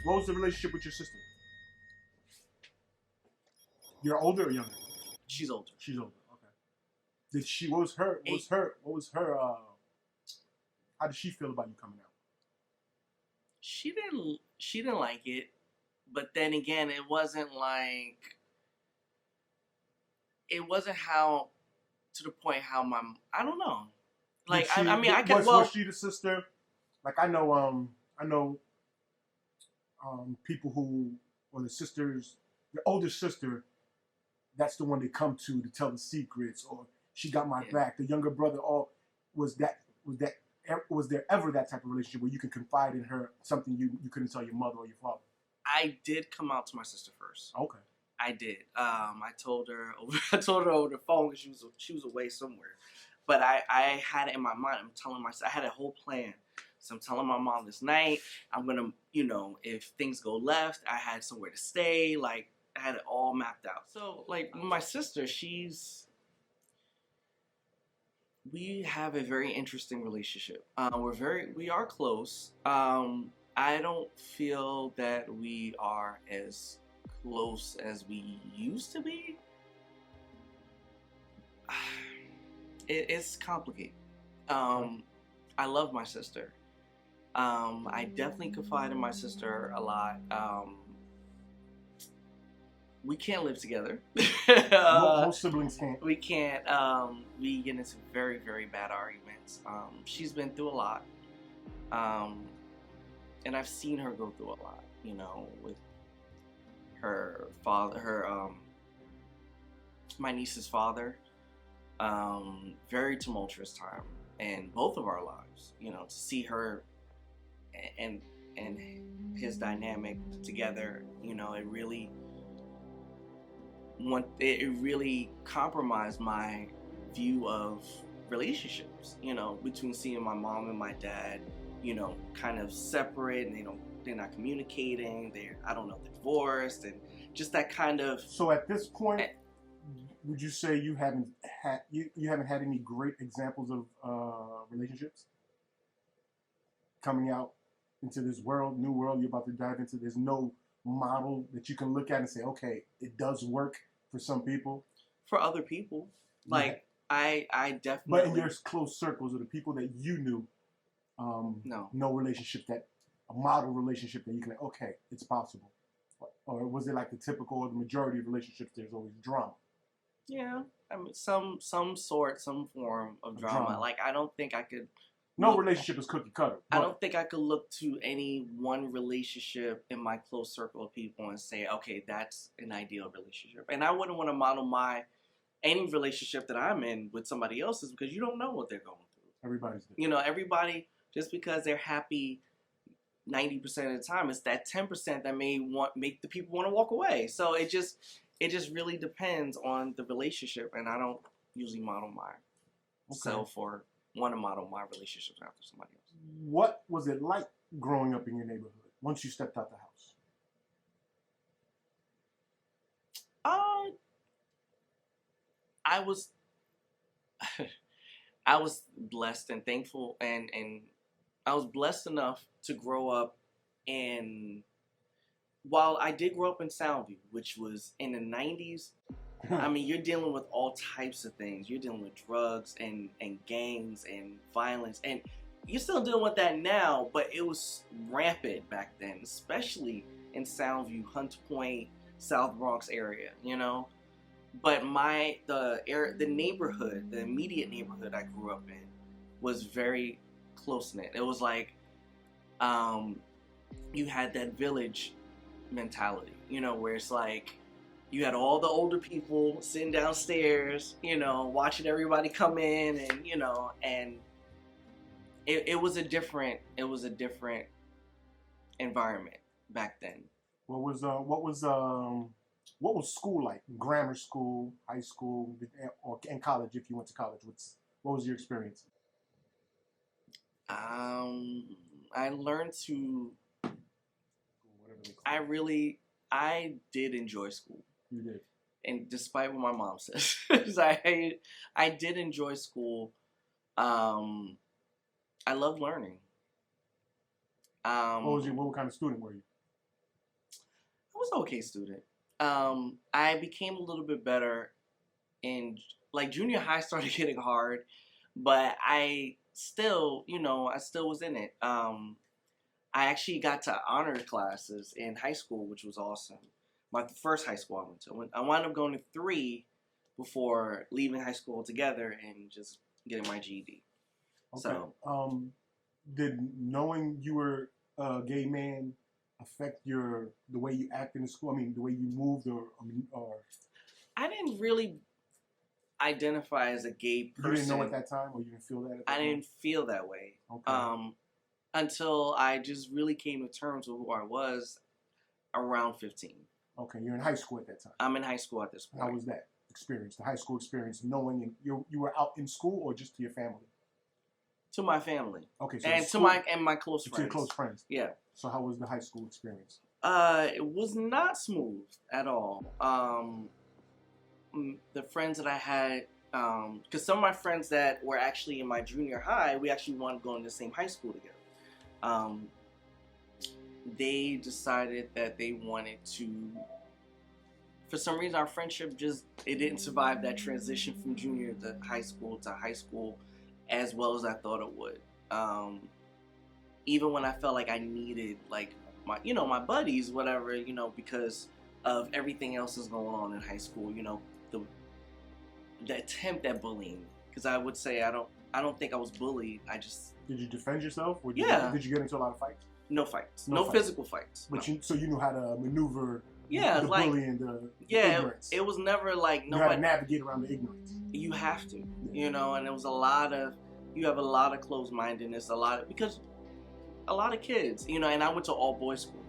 What was the relationship with your sister? You're older or younger? She's older. She's older. Okay. Did she? What was her? What was her? What was her? How did she feel about you coming out? She didn't. She didn't like it, but then again, it wasn't like. It wasn't how, to the point how my. I don't know. Like Did she, I mean, I could. was she the sister? Like I know. I know. People who, or the sisters, the older sister, that's the one they come to tell the secrets, or she got my back. The younger brother, all was there ever that type of relationship where you can confide in her something you couldn't tell your mother or your father? I did come out to my sister first. Okay. I did. I told her over the phone because she was away somewhere. But I had it in my mind. I'm telling myself, I had a whole plan. So I'm telling my mom this night, I'm going to, if things go left, I had somewhere to stay. Like, I had it all mapped out. So, like, my sister, we have a very interesting relationship. We are close. I don't feel that we are as close as we used to be. It's complicated. I love my sister. I definitely confide in my sister a lot. We can't live together. Most siblings can't. We can't. We get into very, very bad arguments. She's been through a lot. And I've seen her go through a lot, with her father, my niece's father. Very tumultuous time in both of our lives, to see her and his dynamic together, it really compromised my view of relationships, between seeing my mom and my dad, kind of separate, and they're not communicating, I don't know, they're divorced, and just that kind of. So at this point, would you say you haven't had any great examples of relationships coming out into this new world you're about to dive into? There's no model that you can look at and say, okay, it does work for some people. For other people, like I definitely. But in your close circles, or the people that you knew, no relationship, that a model relationship that you can, okay, it's possible. Or was it like the typical, or the majority of relationships, there's always drama? Yeah, I mean, some form of drama. Like, I don't think I could. No relationship is cookie cutter. I don't think I could look to any one relationship in my close circle of people and say, okay, that's an ideal relationship. And I wouldn't want to model any relationship that I'm in with somebody else's, because you don't know what they're going through. Everybody's different. Everybody, just because they're happy 90% of the time, it's that 10% that may make the people want to walk away. So it just really depends on the relationship, and I don't usually model myself or want to model my relationships after somebody else. What was it like growing up in your neighborhood once you stepped out the house? I was blessed and thankful, and I was blessed enough to grow up in. While I did grow up in Soundview, which was in the 90s, I mean, you're dealing with all types of things. You're dealing with drugs and gangs and violence. And you're still dealing with that now, but it was rampant back then, especially in Soundview, Hunts Point, South Bronx area, But the neighborhood, the immediate neighborhood I grew up in, was very close-knit. It was like you had that village mentality, where it's like you had all the older people sitting downstairs, watching everybody come in, and it was a different environment back then. What was school like? Grammar school, high school, or in college, if you went to college? What was your experience? I learned to. I did enjoy school. You did. And despite what my mom says, I did enjoy school. I love learning. What kind of student were you? was an okay student. I became a little bit better in like junior high started getting hard, but I still, I still was in it. I actually got to honor classes in high school, which was awesome. My first high school I went to. I wound up going to 3 before leaving high school altogether and just getting my GED. Okay. So, did knowing you were a gay man affect the way you acted in school? I mean, the way you moved, or I didn't really identify as a gay person. You didn't know at that time, or you didn't feel that at that time? I didn't feel that way. Okay. Until I just really came to terms with who I was around 15. Okay, you're in high school at that time. I'm in high school at this point. How was that experience, the high school experience, knowing you were out in school or just to your family? To my family. Okay, so and school, to my close friends. To your close friends. Yeah. So how was the high school experience? It was not smooth at all. The friends that I had, because some of my friends that were actually in my junior high, we actually wanted to go in the same high school together. They decided that they wanted to, for some reason our friendship it didn't survive that transition from junior to high school as well as I thought it would. Even when I felt like I needed like my buddies, whatever, because of everything else that's going on in high school, the attempt at bullying, because I would say I don't think I was bullied. Did you defend yourself? Yeah. Did you get into a lot of fights? No fights. No No fights. physical fights. But No. so you knew how to maneuver Yeah, the like, bullying, the ignorance. it was never like you had to navigate around the ignorance. You have to, and it was you have a lot of closed-mindedness, because a lot of kids, and I went to all boys school.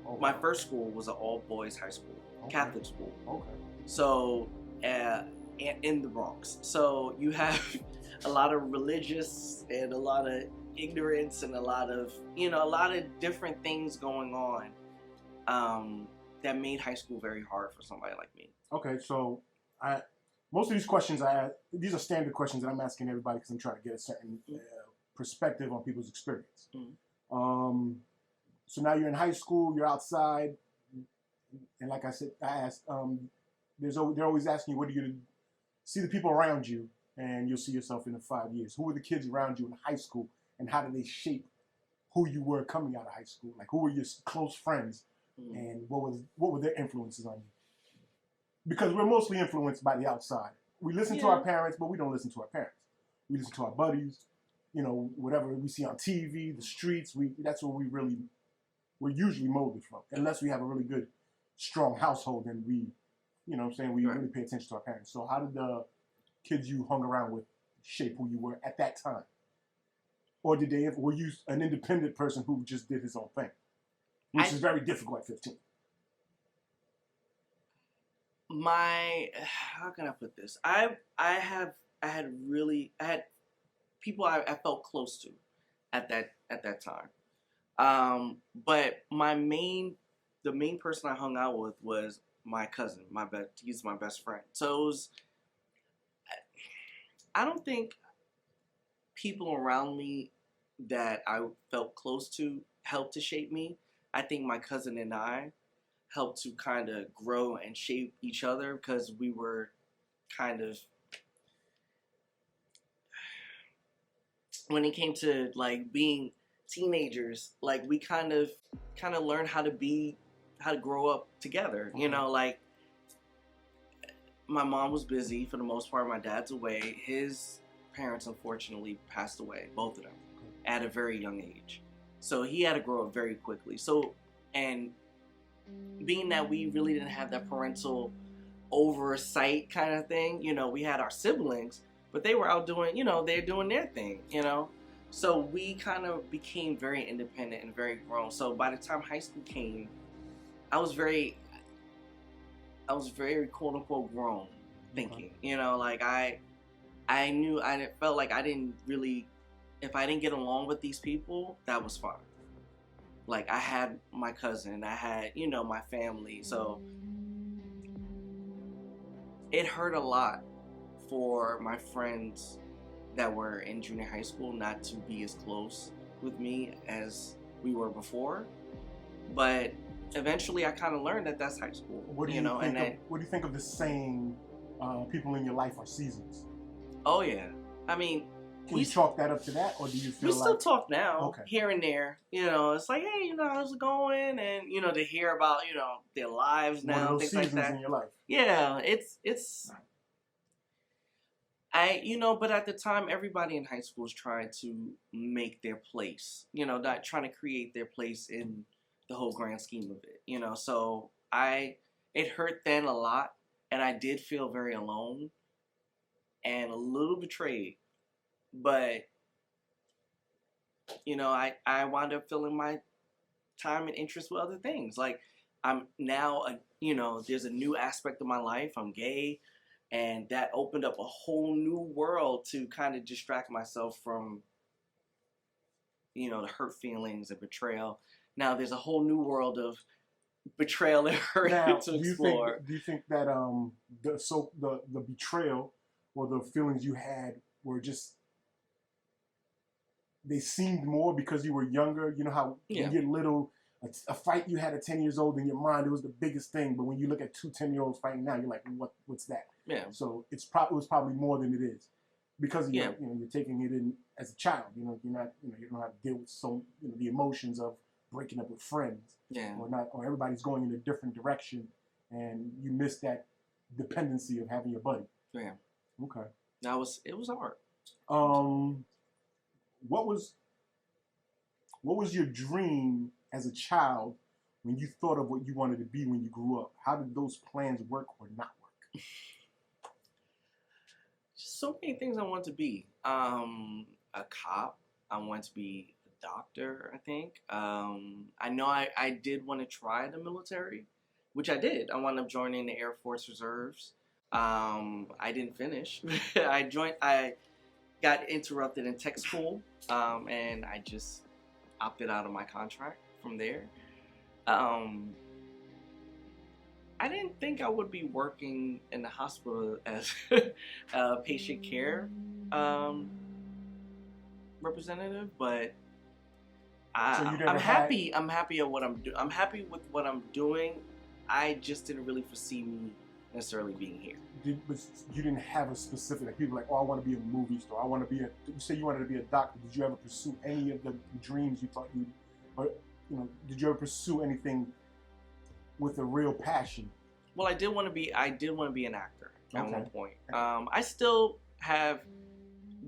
Okay. My first school was an all boys high school, Okay. Catholic school. Okay. So, in the Bronx. So you have a lot of religious and a lot of ignorance and a lot of different things going on that made high school very hard for somebody like me. Okay, so most of these questions these are standard questions that I'm asking everybody because I'm trying to get a certain perspective on people's experience. Mm-hmm. So now you're in high school, you're outside, and like I said, I asked, they're always asking you, what are you going to see the people around you, and you'll see yourself in 5 years. Who were the kids around you in high school, and how did they shape who you were coming out of high school? Like, who were your close friends, and what were their influences on you? Because we're mostly influenced by the outside. We listen to our parents, but we don't listen to our parents. We listen to our buddies, whatever we see on TV, the streets. That's where we're usually molded from. Unless we have a really good, strong household, and we really pay attention to our parents. So how did the kids you hung around with shape who you were at that time? Or were you an independent person who just did his own thing? Which is very difficult at 15. How can I put this? I had people I felt close to at that time. But the main person I hung out with was my cousin. He's my best friend. So I don't think people around me that I felt close to helped to shape me. I think my cousin and I helped to kind of grow and shape each other because we were kind of, when it came to like being teenagers, like we kind of learned how to grow up together. Like my mom was busy for the most part. My dad's away. His parents unfortunately passed away, both of them, at a very young age. So he had to grow up very quickly. So, and being that we really didn't have that parental oversight kind of thing, we had our siblings, but they were out doing, they're doing their thing, So we kind of became very independent and very grown. So by the time high school came, I was very quote unquote grown thinking, like I felt like I didn't really, if I didn't get along with these people, that was fine. Like I had my cousin, I had, my family. So it hurt a lot for my friends that were in junior high school not to be as close with me as we were before. But eventually I kind of learned that that's high school. What do you you know, think and then what do you think of the saying, "People in your life are seasons"? oh yeah, I mean. Can you chalk that up to that, or do you feel We still like talk now, okay, here and there. You know, it's like, hey, how's it going? And to hear about their lives one of now, those things like seasons that. in your life? Yeah, it's but at the time, everybody in high school is trying to make their place. Not trying to create their place in the whole grand scheme of it. So it hurt then a lot, and I did feel very alone and a little betrayed, but. I wound up filling my time and interest with other things. Like I'm now, there's a new aspect of my life. I'm gay, and that opened up a whole new world to kind of distract myself from, the hurt feelings and betrayal. Now there's a whole new world of betrayal and hurt Now, to explore. do you think that the betrayal or the feelings you had were just they seemed more because you were younger? You know how when you're little, a fight you had at 10 years old in your mind, it was the biggest thing. But when you look at two 10-year-olds fighting now, you're like, what's that? Yeah. So it was probably more than it is because of you're taking it in as a child. You're not you don't have to deal with the emotions of breaking up with friends. Yeah. Or everybody's going in a different direction, and you miss that dependency of having your buddy. Yeah. Okay. It was hard. What was your dream as a child when you thought of what you wanted to be when you grew up? How did those plans work or not work? So many things I want to be. A cop. I want to be a doctor, I think. I know I did want to try the military, which I did. I wound up joining the Air Force Reserves. I didn't finish. I got interrupted in tech school, and I just opted out of my contract from there. I didn't think I would be working in the hospital as a patient care representative, but I'm happy. I'm happy at what I'm doing. I'm happy with what I'm doing. I just didn't really foresee me necessarily being here. But you didn't have a specific, like people like, oh, I want to be a movie star. I want to be you say you wanted to be a doctor. Did you ever pursue any of the dreams you thought did you ever pursue anything with a real passion? Well, I did want to be an actor at one point. I still have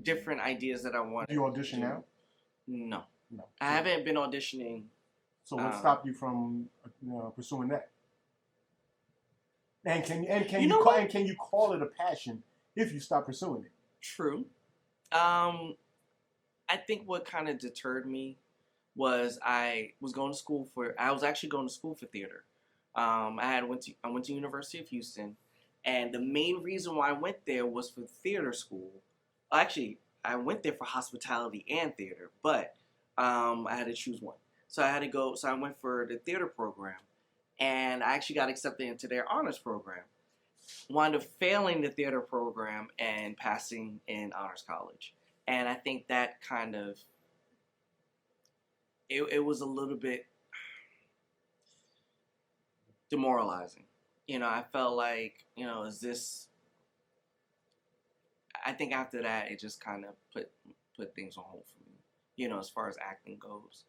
different ideas that I want. Do you audition now? No. I haven't been auditioning. So what stopped you from pursuing that? And can you call it a passion if you stop pursuing it? True. I think what kind of deterred me was I was actually going to school for theater. I went to University of Houston, and the main reason why I went there was for theater school. Actually, I went there for hospitality and theater, but I had to choose one. So I had to go. So I went for the theater program, and I actually got accepted into their honors program. Wound up failing the theater program and passing in honors college, and I think that kind of it was a little bit demoralizing. I felt like, is this... I think after that, it just kind of put things on hold for me, as far as acting goes.